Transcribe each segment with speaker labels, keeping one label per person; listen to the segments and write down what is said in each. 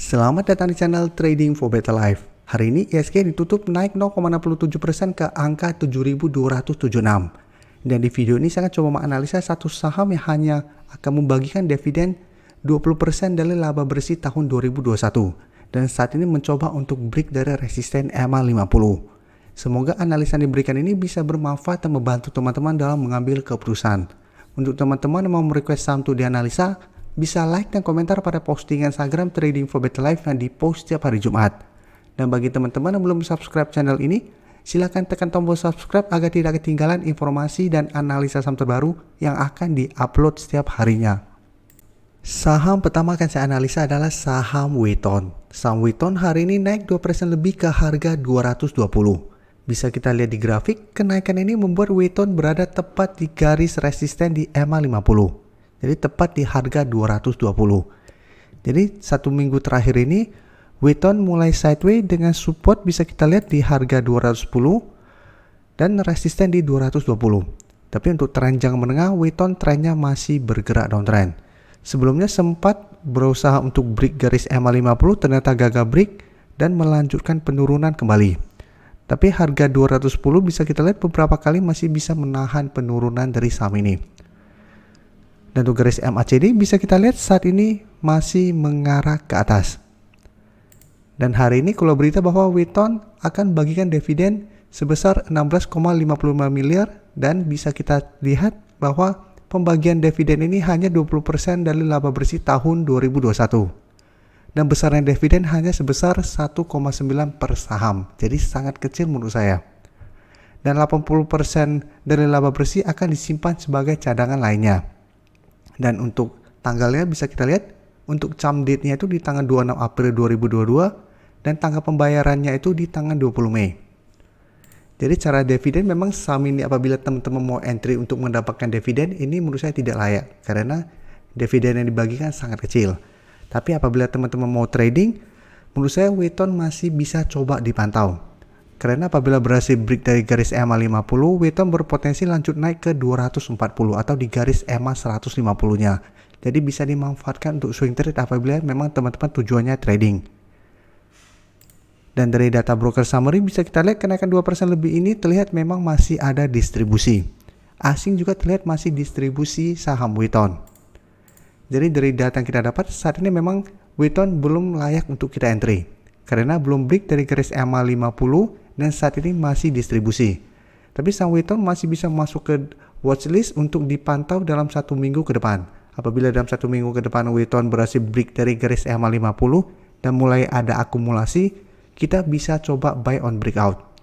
Speaker 1: Selamat datang di channel Trading for Better Life. Hari ini ISG ditutup naik 0,67% ke angka 7.276. Dan di video ini saya akan coba menganalisa satu saham yang hanya akan membagikan dividen 20% dari laba bersih tahun 2021. Dan saat ini mencoba untuk break dari resisten EMA 50. Semoga analisa yang diberikan ini bisa bermanfaat dan membantu teman-teman dalam mengambil keputusan. Untuk teman-teman yang mau merequest saham untuk dianalisa, bisa like dan komentar pada postingan Instagram Trading for Better Life yang di-post setiap hari Jumat. Dan bagi teman-teman yang belum subscribe channel ini, silakan tekan tombol subscribe agar tidak ketinggalan informasi dan analisa saham terbaru yang akan di-upload setiap harinya. Saham pertama akan saya analisa adalah saham Weton. Saham Weton hari ini naik 2% lebih ke harga 220. Bisa kita lihat di grafik, kenaikan ini membuat Weton berada tepat di garis resisten di EMA 50. Jadi tepat di harga 220. Jadi satu minggu terakhir ini Weton mulai sideways dengan support bisa kita lihat di harga 210 dan resisten di 220. Tapi untuk tren jangka menengah Weton trennya masih bergerak downtrend. Sebelumnya sempat berusaha untuk break garis EMA 50, ternyata gagal break dan melanjutkan penurunan kembali. Tapi harga 210 bisa kita lihat beberapa kali masih bisa menahan penurunan dari saham ini. Dan untuk garis MACD bisa kita lihat saat ini masih mengarah ke atas. Dan hari ini kalau berita bahwa Weton akan bagikan dividen sebesar 16,55 miliar dan bisa kita lihat bahwa pembagian dividen ini hanya 20% dari laba bersih tahun 2021. Dan besarnya dividen hanya sebesar 1,9 per saham. Jadi sangat kecil menurut saya. Dan 80% dari laba bersih akan disimpan sebagai cadangan lainnya. Dan untuk tanggalnya bisa kita lihat, untuk jump date-nya itu di tanggal 26 April 2022 dan tanggal pembayarannya itu di tanggal 20 Mei. Jadi cara dividen memang saham ini apabila teman-teman mau entry untuk mendapatkan dividen ini menurut saya tidak layak karena dividen yang dibagikan sangat kecil. Tapi apabila teman-teman mau trading, menurut saya Weton masih bisa coba dipantau. Karena apabila berhasil break dari garis EMA 50, Weton berpotensi lanjut naik ke 240 atau di garis EMA 150-nya. Jadi bisa dimanfaatkan untuk swing trade apabila memang teman-teman tujuannya trading. Dan dari data broker summary bisa kita lihat kenaikan 2% lebih ini terlihat memang masih ada distribusi. Asing juga terlihat masih distribusi saham Weton. Jadi dari data yang kita dapat saat ini memang Weton belum layak untuk kita entry. Karena belum break dari garis EMA 50 dan saat ini masih distribusi. Tapi saham Weton masih bisa masuk ke watchlist untuk dipantau dalam satu minggu ke depan. Apabila dalam satu minggu ke depan Weton berhasil break dari garis EMA 50 dan mulai ada akumulasi, kita bisa coba buy on breakout.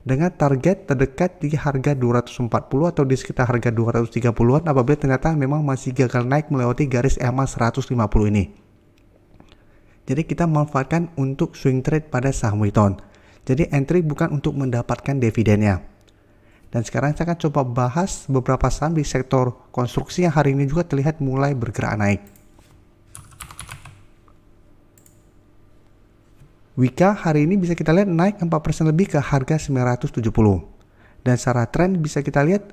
Speaker 1: Dengan target terdekat di harga 240 atau di sekitar harga 230-an apabila ternyata memang masih gagal naik melewati garis EMA 150 ini. Jadi kita manfaatkan untuk swing trade pada saham Weton. Jadi entry bukan untuk mendapatkan dividennya. Dan sekarang saya akan coba bahas beberapa saham di sektor konstruksi yang hari ini juga terlihat mulai bergerak naik. Wika hari ini bisa kita lihat naik 4% lebih ke harga 970. Dan secara tren bisa kita lihat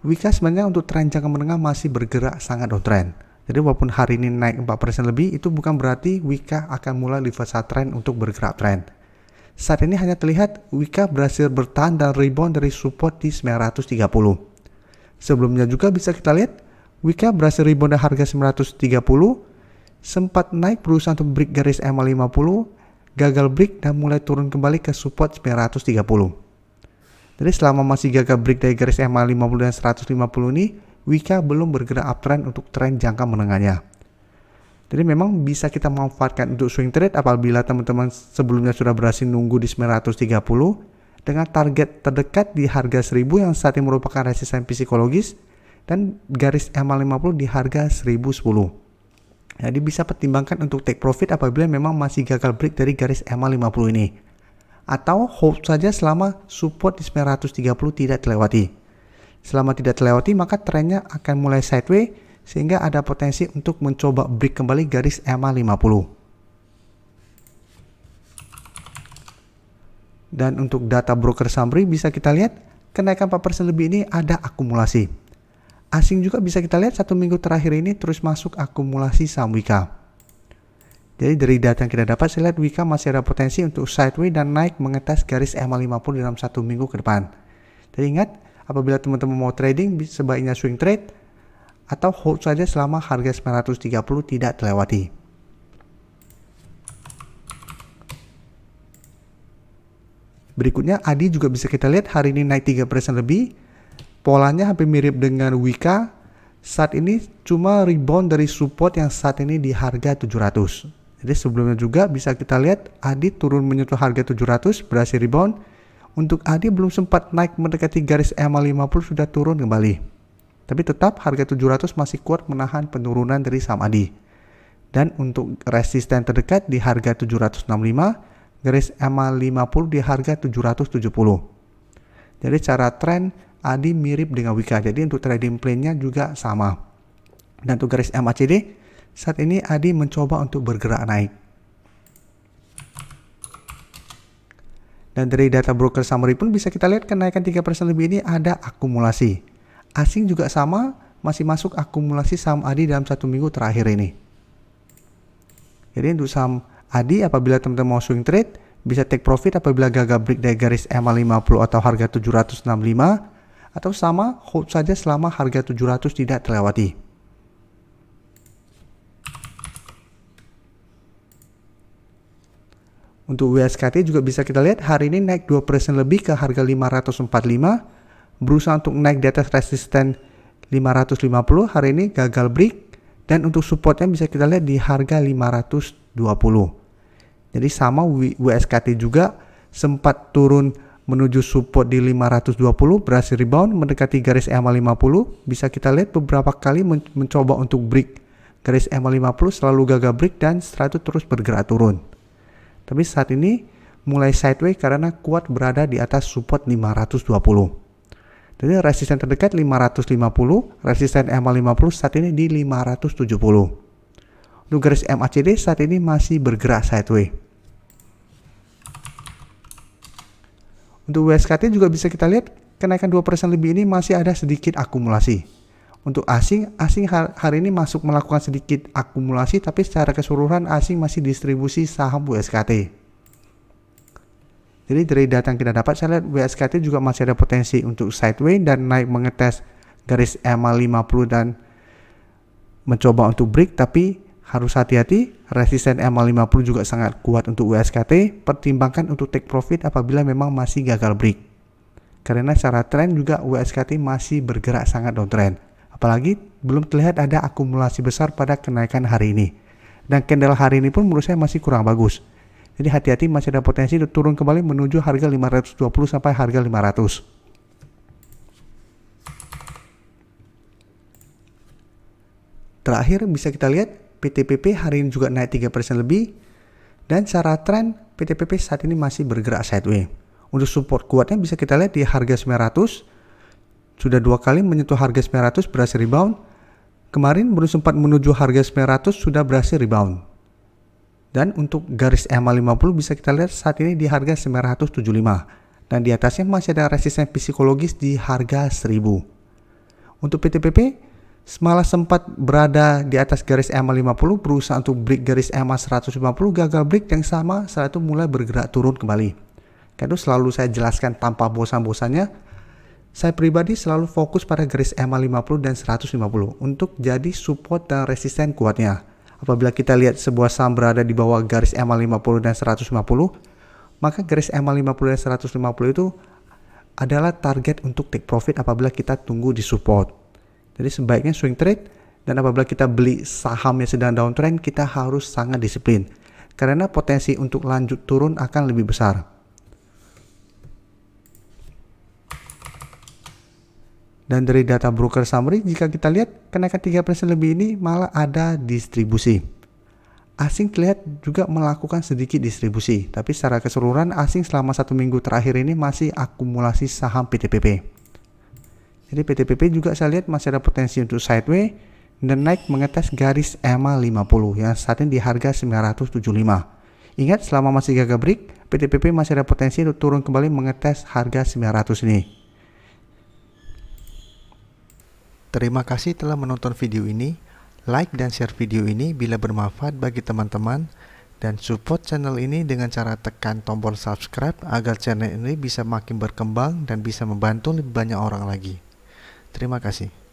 Speaker 1: Wika sebenarnya untuk tren jangka menengah masih bergerak sangat downtrend. Jadi walaupun hari ini naik 4% lebih itu bukan berarti Wika akan mulai reversal trend untuk bergerak trend. Saat ini hanya terlihat Wika berhasil bertahan dan rebound dari support di 930. Sebelumnya juga bisa kita lihat Wika berhasil rebound dari harga 930, sempat naik berusaha untuk break garis EMA 50, gagal break dan mulai turun kembali ke support 930. Jadi selama masih gagal break dari garis EMA 50 dan 150 ini, Wika belum bergerak uptrend untuk tren jangka menengahnya. Jadi memang bisa kita manfaatkan untuk swing trade apabila teman-teman sebelumnya sudah berhasil nunggu di 930 dengan target terdekat di harga 1000 yang saat ini merupakan resisten psikologis dan garis EMA 50 di harga 1010. Jadi bisa pertimbangkan untuk take profit apabila memang masih gagal break dari garis EMA 50 ini. Atau hold saja selama support di 930 tidak terlewati. Selama tidak terlewati maka trennya akan mulai sideways sehingga ada potensi untuk mencoba break kembali garis EMA 50. Dan untuk data broker summary bisa kita lihat kenaikan 4% lebih ini ada akumulasi. Asing juga bisa kita lihat satu minggu terakhir ini terus masuk akumulasi saham Wika. Jadi dari data yang kita dapat, saya lihat Wika masih ada potensi untuk sideways dan naik mengetes garis EMA50 dalam 1 minggu ke depan. Jadi ingat, apabila teman-teman mau trading, sebaiknya swing trade atau hold saja selama harga 930 tidak terlewati. Berikutnya ADI juga bisa kita lihat hari ini naik 3% lebih. Polanya hampir mirip dengan Wika. Saat ini cuma rebound dari support yang saat ini di harga 700. Jadi sebelumnya juga bisa kita lihat ADI turun menyentuh harga 700, berhasil rebound. Untuk ADI belum sempat naik mendekati garis EMA50 sudah turun kembali. Tapi tetap harga 700 masih kuat menahan penurunan dari saham ADI. Dan untuk resisten terdekat di harga 765, garis EMA50 di harga 770. Jadi cara tren ADI mirip dengan Wika. Jadi untuk trading plan-nya juga sama. Dan untuk garis MACD, saat ini ADI mencoba untuk bergerak naik. Dan dari data broker summary pun bisa kita lihat kenaikan 3% lebih ini ada akumulasi. Asing juga sama, masih masuk akumulasi saham ADI dalam 1 minggu terakhir ini. Jadi untuk saham ADI apabila teman-teman mau swing trade, bisa take profit apabila gagal break dari garis EMA50 atau harga 765, atau sama hold saja selama harga 700 tidak terlewati. Untuk WSKT juga bisa kita lihat hari ini naik 2% lebih ke harga 545, berusaha untuk naik di atas resisten 550, hari ini gagal break, dan untuk supportnya bisa kita lihat di harga 520. Jadi sama WSKT juga sempat turun menuju support di 520, berhasil rebound mendekati garis EMA50. Bisa kita lihat beberapa kali mencoba untuk break garis EMA50, selalu gagal break dan setelah itu terus bergerak turun. Tapi saat ini mulai sideways karena kuat berada di atas support 520. Jadi resisten terdekat 550, resisten EMA50 saat ini di 570. Untuk garis MACD saat ini masih bergerak sideways. Untuk WSKT juga bisa kita lihat kenaikan 2% lebih ini masih ada sedikit akumulasi. Untuk asing hari ini masuk melakukan sedikit akumulasi, tapi secara keseluruhan asing masih distribusi saham WSKT. Jadi dari data yang kita dapat, saya lihat WSKT juga masih ada potensi untuk sideways dan naik mengetes garis EMA50 dan mencoba untuk break, tapi harus hati-hati, resisten EMA50 juga sangat kuat untuk WSKT. Pertimbangkan untuk take profit apabila memang masih gagal break. Karena secara tren juga WSKT masih bergerak sangat downtrend. Apalagi belum terlihat ada akumulasi besar pada kenaikan hari ini. Dan candle hari ini pun menurut saya masih kurang bagus. Jadi hati-hati, masih ada potensi untuk turun kembali menuju harga 520 sampai harga 500. Terakhir bisa kita lihat PTPP hari ini juga naik 3% lebih. Dan secara tren PTPP saat ini masih bergerak sideways. Untuk support kuatnya bisa kita lihat di harga 900. Sudah 2 kali menyentuh harga 900 berhasil rebound. Kemarin baru sempat menuju harga 900 sudah berhasil rebound. Dan untuk garis EMA50 bisa kita lihat saat ini di harga 975. Dan di atasnya masih ada resisten psikologis di harga 1000. Untuk PTPP malah sempat berada di atas garis EMA50, berusaha untuk break garis EMA150, gagal break yang sama, setelah itu mulai bergerak turun kembali. Karena itu selalu saya jelaskan tanpa bosan-bosannya, saya pribadi selalu fokus pada garis EMA50 dan 150 untuk jadi support dan resisten kuatnya. Apabila kita lihat sebuah saham berada di bawah garis EMA50 dan 150, maka garis EMA50 dan 150 itu adalah target untuk take profit apabila kita tunggu di support. Jadi sebaiknya swing trade, dan apabila kita beli saham yang sedang downtrend, kita harus sangat disiplin. Karena potensi untuk lanjut turun akan lebih besar. Dan dari data broker summary, jika kita lihat kenaikan 3% lebih ini malah ada distribusi. Asing terlihat juga melakukan sedikit distribusi, tapi secara keseluruhan asing selama 1 minggu terakhir ini masih akumulasi saham PTPP. Jadi PTPP juga saya lihat masih ada potensi untuk sideways dan naik mengetes garis EMA50 yang saat ini di harga 975. Ingat, selama masih gagal break, PTPP masih ada potensi untuk turun kembali mengetes harga 900 ini. Terima kasih telah menonton video ini. Like dan share video ini bila bermanfaat bagi teman-teman. Dan support channel ini dengan cara tekan tombol subscribe agar channel ini bisa makin berkembang dan bisa membantu lebih banyak orang lagi. Terima kasih.